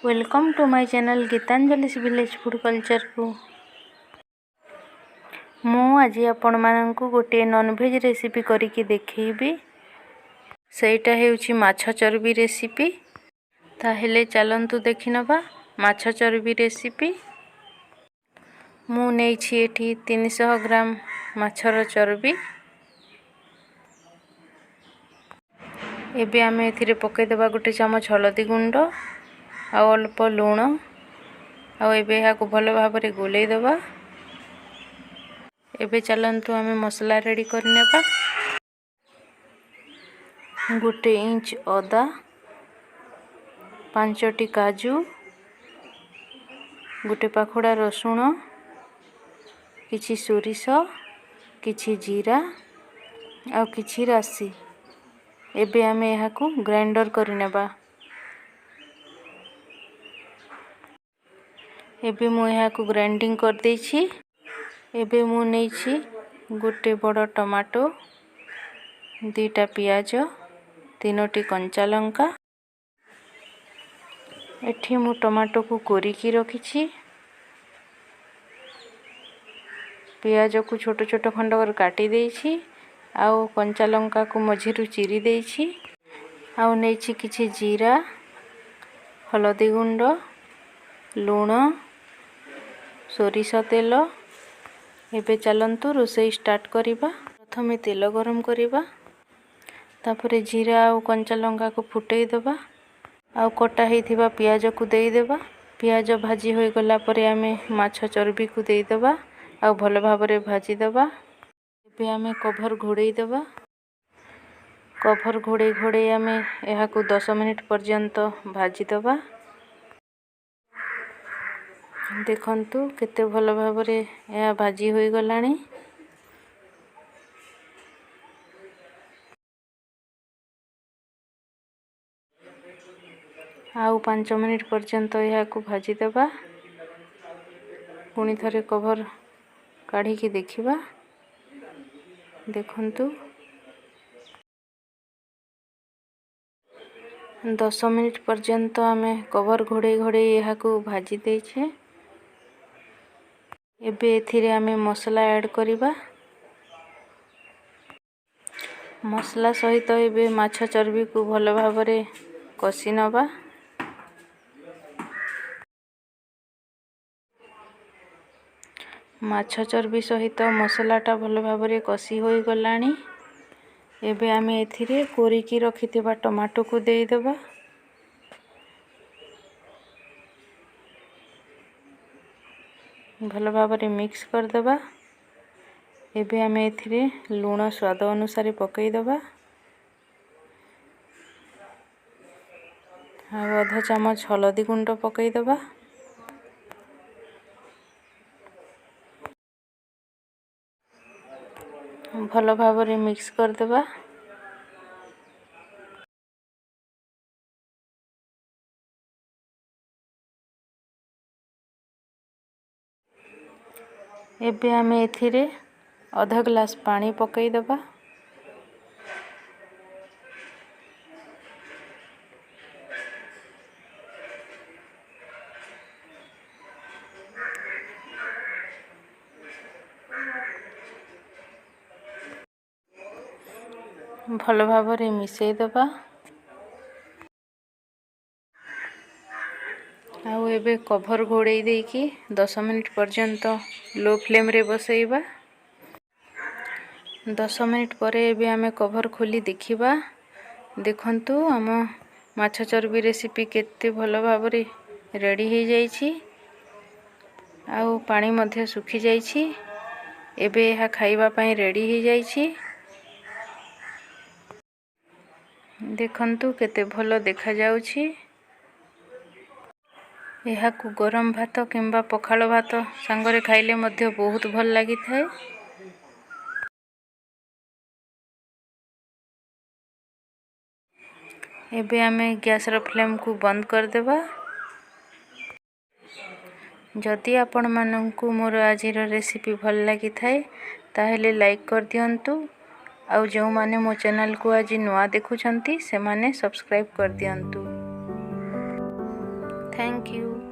Welcome to my channel Gitanjali's village food culture को मु आज आपण माननकु गोटे नॉनवेज रेसिपी करिकी देखैबी। सेटा हेउची माछ चर्बी रेसिपी। ताहेले चलंतु देखिनबा माछ चर्बी रेसिपी। मु नेछि एठी 300 ग्राम माछर चर्बी। एबे आमे एथिरे पकै देबा गोटे चमच हळदी गुंड आ अल्प लूण आ एबे याको भल भाबरे गोलै देबा। एबे चलंतु आमे मसला रेडी करनेबा। गोटे इंच अदा, 5टी काजू, गोटे पाखुड़ा रसुण, किछि सोरिष, किछि जीरा आ किछि राशि। एबे आमे याको ग्राइंडर करनेबा। एबे मु याको ग्राइंडिंग कर देछि। एबे मु नेछि गोटे बड़ टमाटो, 2टा पियाज, 3टी कंचा लंका। एठी मु टमाटो को कोरिकी रखिछि। पियाज को छोट छोट खंड कर काटी देछि। आउ कंचा लंका को मझिरु चिरी देछि। आउ नेछि किछि जीरा, हळदी गुंड, लूण, सोरिष तेल। एबे चलंतु रोसई स्टार्ट करिबा। प्रथमे तेल गरम करिबा, तापरे जीरा आउ कंचा लंका को फुटै देबा। आउ कटा हेथिबा पियाज को देई देबा। पियाज भाजी होई गला परे आमे माछ चर्बी को देई देबा आउ भल भाबरे भाजी देबा। एबे आमे कवर घोड़ै देबा। कवर घोड़ै घोड़ै आमे एहा को 10 मिनिट पर्यंत भाजी देबा। देखंतु केते भल भाबरे एहा भाजी होई गलानी। आउ 5 मिनिट पर्यंत एहा को भाजी देबा। पुनी थरे कवर काढ़ी की देखिबा। देखंतु 10 मिनिट पर्यंत आमे कवर घोड़े घोड़े एहा को भाजी देछे। एबे एथिरे आमे मसला ऐड करिबा। मसला सहित एबे माछ चर्बी को भल भाबरे कसी नबा। माछ चर्बी सहित मसलाटा भल भाबरे कसी होई गलानी। एबे आमे एथिरे कोरिकी रखिथिबा टमाटो को देई देबा। भल भाबरे मिक्स कर देबा। एबे आमे एथिरे लूण स्वाद अनुसार पकै देबा। आधा चमच हळदी गुंड पकै देबा। भल भाबरे मिक्स कर देबा। एबे आमे एथिरे आधा ग्लास पानी पकै देबा। भल भाबरे मिसै देबा। आउ एबे कवर घोड़ै देकी 10 मिनिट पर्यंत लो फ्लेम रे बसैबा। 10 मिनिट परे एबे आमे कवर खोली देखिबा। देखंतु आम माछ चर्बी रेसिपी केते भल भाबरे रेडी हो जाइछि। आउ पानी मध्ये सुखी जाइछि। एबे एहा खाइबा पई रेडी हो जाइछि। देखंतु केते भल देखा जाउछि। एहा को गरम भात किंबा पखाल भात संगरे खाइले मध्ये बहुत भल लागि थाए। एबे आमे गैस रो फ्लेम को बंद कर देबा। जदि आपण माननकु मोर आजिर रेसिपी भल लागि थाए ताहेले लाइक कर दियंतु। आउ जो माने मो चैनल को आज नुआ देखुछंती से माने सब्सक्राइब कर दियंतु। Thank you.